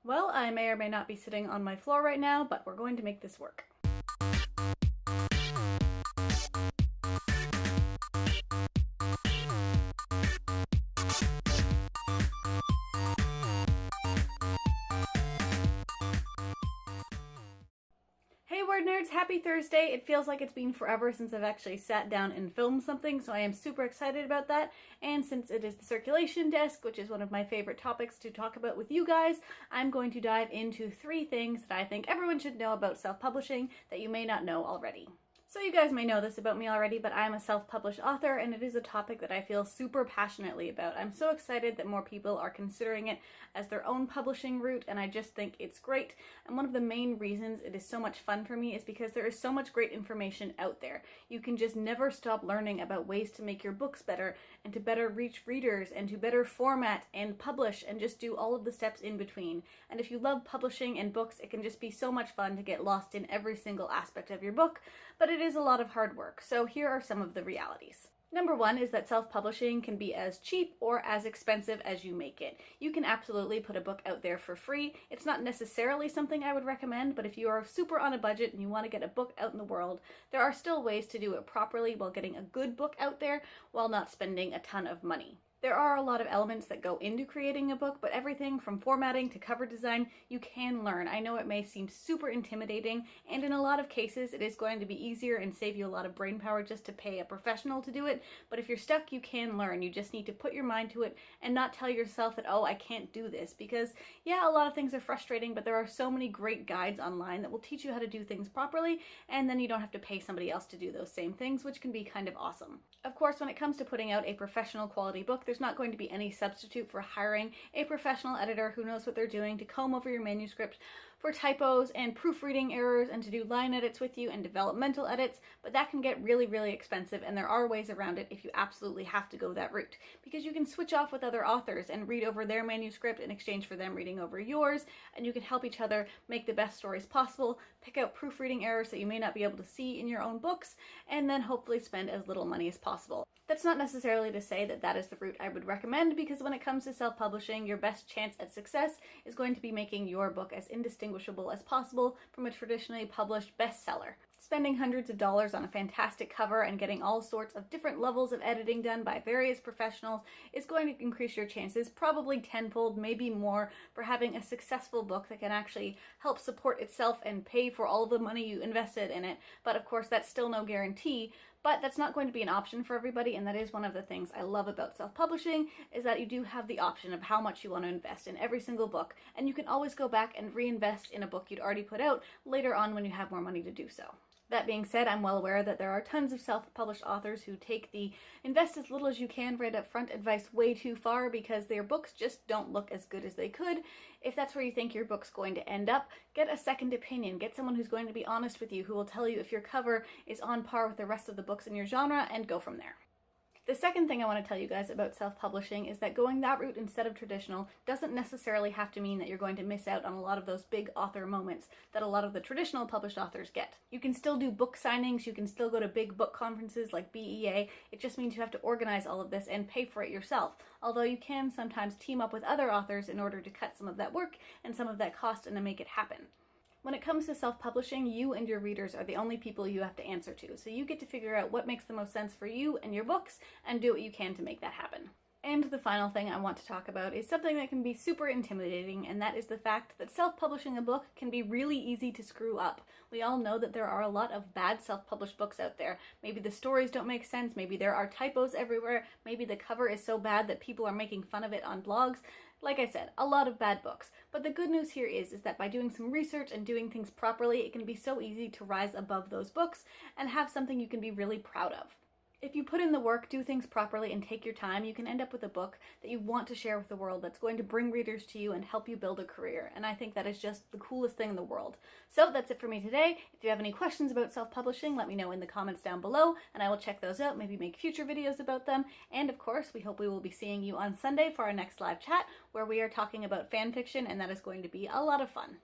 Well, I may or may not be sitting on my floor right now, but we're going to make this work. Hey WordNerds, happy Thursday! It feels like it's been forever since I've actually sat down and filmed something, so I am super excited about that. And since it is the circulation desk, which is one of my favorite topics to talk about with you guys, I'm going to dive into 3 things that I think everyone should know about self-publishing that you may not know already. So you guys may know this about me already, but I'm a self-published author, and it is a topic that I feel super passionately about. I'm so excited that more people are considering it as their own publishing route, and I just think it's great. And one of the main reasons it is so much fun for me is because there is so much great information out there. You can just never stop learning about ways to make your books better, and to better reach readers, and to better format and publish, and just do all of the steps in between. And if you love publishing and books, it can just be so much fun to get lost in every single aspect of your book, but it is a lot of hard work. So here are some of the realities. Number 1 is that self-publishing can be as cheap or as expensive as you make it. You can absolutely put a book out there for free. It's not necessarily something I would recommend, but if you are super on a budget and you want to get a book out in the world, there are still ways to do it properly while getting a good book out there while not spending a ton of money. There are a lot of elements that go into creating a book, but everything from formatting to cover design, you can learn. I know it may seem super intimidating, and in a lot of cases it is going to be easier and save you a lot of brain power just to pay a professional to do it, but if you're stuck, you can learn. You just need to put your mind to it and not tell yourself that, oh, I can't do this, because yeah, a lot of things are frustrating, but there are so many great guides online that will teach you how to do things properly, and then you don't have to pay somebody else to do those same things, which can be kind of awesome. Of course, when it comes to putting out a professional quality book, there's not going to be any substitute for hiring a professional editor who knows what they're doing to comb over your manuscript for typos and proofreading errors and to do line edits with you and developmental edits, but that can get really, really expensive, and there are ways around it if you absolutely have to go that route, because you can switch off with other authors and read over their manuscript in exchange for them reading over yours, and you can help each other make the best stories possible, pick out proofreading errors that you may not be able to see in your own books, and then hopefully spend as little money as possible. That's not necessarily to say that that is the route I would recommend, because when it comes to self-publishing, your best chance at success is going to be making your book as indistinguishable as possible from a traditionally published bestseller. Spending hundreds of dollars on a fantastic cover and getting all sorts of different levels of editing done by various professionals is going to increase your chances probably tenfold, maybe more, for having a successful book that can actually help support itself and pay for all of the money you invested in it. But of course, that's still no guarantee. But that's not going to be an option for everybody, and that is one of the things I love about self-publishing, is that you do have the option of how much you want to invest in every single book, and you can always go back and reinvest in a book you'd already put out later on when you have more money to do so. That being said, I'm well aware that there are tons of self-published authors who take the invest as little as you can right up front advice way too far, because their books just don't look as good as they could. If that's where you think your book's going to end up, get a second opinion. Get someone who's going to be honest with you, who will tell you if your cover is on par with the rest of the books in your genre, and go from there. The second thing I want to tell you guys about self-publishing is that going that route instead of traditional doesn't necessarily have to mean that you're going to miss out on a lot of those big author moments that a lot of the traditional published authors get. You can still do book signings, you can still go to big book conferences like BEA, it just means you have to organize all of this and pay for it yourself, although you can sometimes team up with other authors in order to cut some of that work and some of that cost and to make it happen. When it comes to self-publishing, you and your readers are the only people you have to answer to, so you get to figure out what makes the most sense for you and your books and do what you can to make that happen. And the final thing I want to talk about is something that can be super intimidating, and that is the fact that self-publishing a book can be really easy to screw up. We all know that there are a lot of bad self-published books out there. Maybe the stories don't make sense, maybe there are typos everywhere, maybe the cover is so bad that people are making fun of it on blogs. Like I said, a lot of bad books. But the good news here is that by doing some research and doing things properly, it can be so easy to rise above those books and have something you can be really proud of. If you put in the work, do things properly, and take your time, you can end up with a book that you want to share with the world, that's going to bring readers to you and help you build a career. And I think that is just the coolest thing in the world. So that's it for me today. If you have any questions about self-publishing, let me know in the comments down below, and I will check those out, maybe make future videos about them. And of course, we hope we will be seeing you on Sunday for our next live chat, where we are talking about fan fiction, and that is going to be a lot of fun.